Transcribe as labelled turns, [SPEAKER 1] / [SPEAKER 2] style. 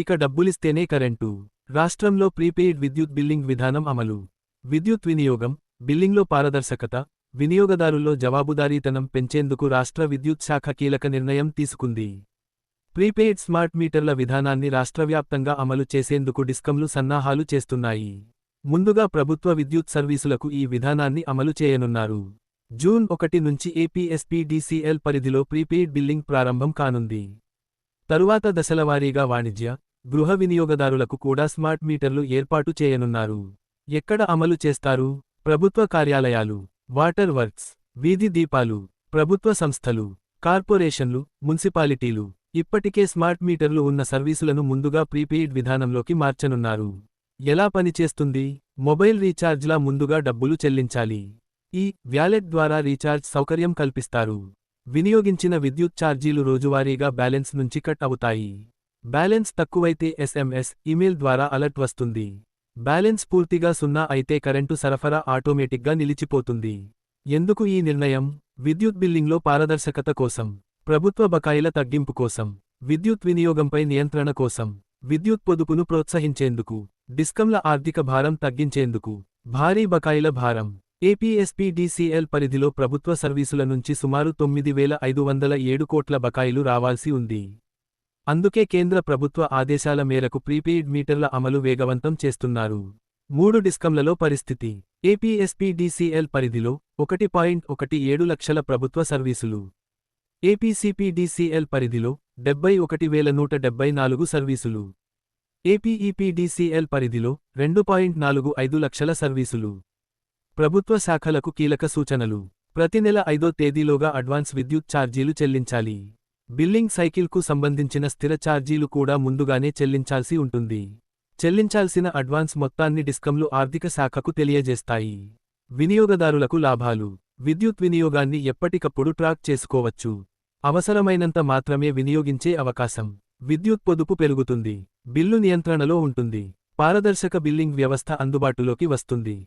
[SPEAKER 1] ఇక డబ్బులిస్తేనే కరెంటు. రాష్ట్రంలో ప్రీపెయిడ్ విద్యుత్ బిల్లింగ్ విధానం అమలు. విద్యుత్ వినియోగం, బిల్లింగ్లో పారదర్శకత, వినియోగదారుల్లో జవాబుదారీతనం పెంచేందుకు రాష్ట్ర విద్యుత్ శాఖ కీలక నిర్ణయం తీసుకుంది. ప్రీపెయిడ్ స్మార్ట్ మీటర్ల విధానాన్ని రాష్ట్రవ్యాప్తంగా అమలు చేసేందుకు డిస్కంలు సన్నాహాలు చేస్తున్నాయి. ముందుగా ప్రభుత్వ విద్యుత్ సర్వీసులకు ఈ విధానాన్ని అమలు చేయనున్నారు. జూన్ 1 నుంచి ఏపీఎస్పీడీసీఎల్ పరిధిలో ప్రీపెయిడ్ బిల్లింగ్ ప్రారంభం కానుంది. తరువాత దశలవారీగా వాణిజ్య, గృహ వినియోగదారులకు కూడా స్మార్ట్ మీటర్లు ఏర్పాటు చేయనున్నారు. ఎక్కడ అమలు చేస్తారు? ప్రభుత్వ కార్యాలయాలు, వాటర్ వర్క్స్, వీధి దీపాలు, ప్రభుత్వ సంస్థలు, కార్పొరేషన్లు, మున్సిపాలిటీలు. ఇప్పటికే స్మార్ట్ మీటర్లు ఉన్న సర్వీసులను ముందుగా ప్రీపెయిడ్ విధానంలోకి మార్చనున్నారు. ఎలా పనిచేస్తుంది? మొబైల్ రీఛార్జ్లా ముందుగా డబ్బులు చెల్లించాలి. ఈ వ్యాలెట్ ద్వారా రీఛార్జ్ సౌకర్యం కల్పిస్తారు. వినియోగించిన విద్యుత్ ఛార్జీలు రోజువారీగా బ్యాలెన్స్ నుంచి కట్ అవుతాయి. బ్యాలెన్స్ తక్కువైతే ఎస్ఎంఎస్, ఇమెయిల్ ద్వారా అలర్ట్ వస్తుంది. బ్యాలెన్స్ పూర్తిగా 0 అయితే కరెంటు సరఫరా ఆటోమేటిక్గా నిలిచిపోతుంది. ఎందుకు ఈ నిర్ణయం? విద్యుత్ బిల్లింగ్లో పారదర్శకత కోసం, ప్రభుత్వ బకాయిల తగ్గింపు కోసం, విద్యుత్ వినియోగంపై నియంత్రణ కోసం, విద్యుత్ పొదుపును ప్రోత్సహించేందుకు, డిస్కంల ఆర్థిక భారం తగ్గించేందుకు. భారీ బకాయిల భారం. ఏపీఎస్పీడీసీఎల్ పరిధిలో ప్రభుత్వ సర్వీసుల నుంచి సుమారు 9,507 కోట్ల బకాయిలు రావాల్సి ఉంది. అందుకే కేంద్ర ప్రభుత్వ ఆదేశాల మేరకు ప్రీపెయిడ్ మీటర్ల అమలు వేగవంతం చేస్తున్నారు. 3 డిస్కంలలో పరిస్థితి. ఏపీఎస్పీడీసీఎల్ పరిధిలో 1.17 లక్షల ప్రభుత్వ సర్వీసులు. ఏపీసీపీడీసీఎల్ పరిధిలో 71,174 సర్వీసులు. ఏపీఈపీడీసీఎల్ పరిధిలో 2.45 లక్షల సర్వీసులు. ప్రభుత్వ శాఖలకు కీలక సూచనలు. ప్రతి నెల 5వ తేదీలోగా అడ్వాన్స్ విద్యుత్ ఛార్జీలు చెల్లించాలి. బిల్లింగ్ సైకిల్కు సంబంధించిన స్థిర ఛార్జీలు కూడా ముందుగానే చెల్లించాల్సి ఉంటుంది. చెల్లించాల్సిన అడ్వాన్స్ మొత్తాన్ని డిస్కంలు ఆర్థిక శాఖకు తెలియజేస్తాయి. వినియోగదారులకు లాభాలు. విద్యుత్ వినియోగాన్ని ఎప్పటికప్పుడు ట్రాక్ చేసుకోవచ్చు. అవసరమైనంత మాత్రమే వినియోగించే అవకాశం. విద్యుత్ పొదుపు పెరుగుతుంది. బిల్లు నియంత్రణలో ఉంటుంది. పారదర్శక బిల్లింగ్ వ్యవస్థ అందుబాటులోకి వస్తుంది.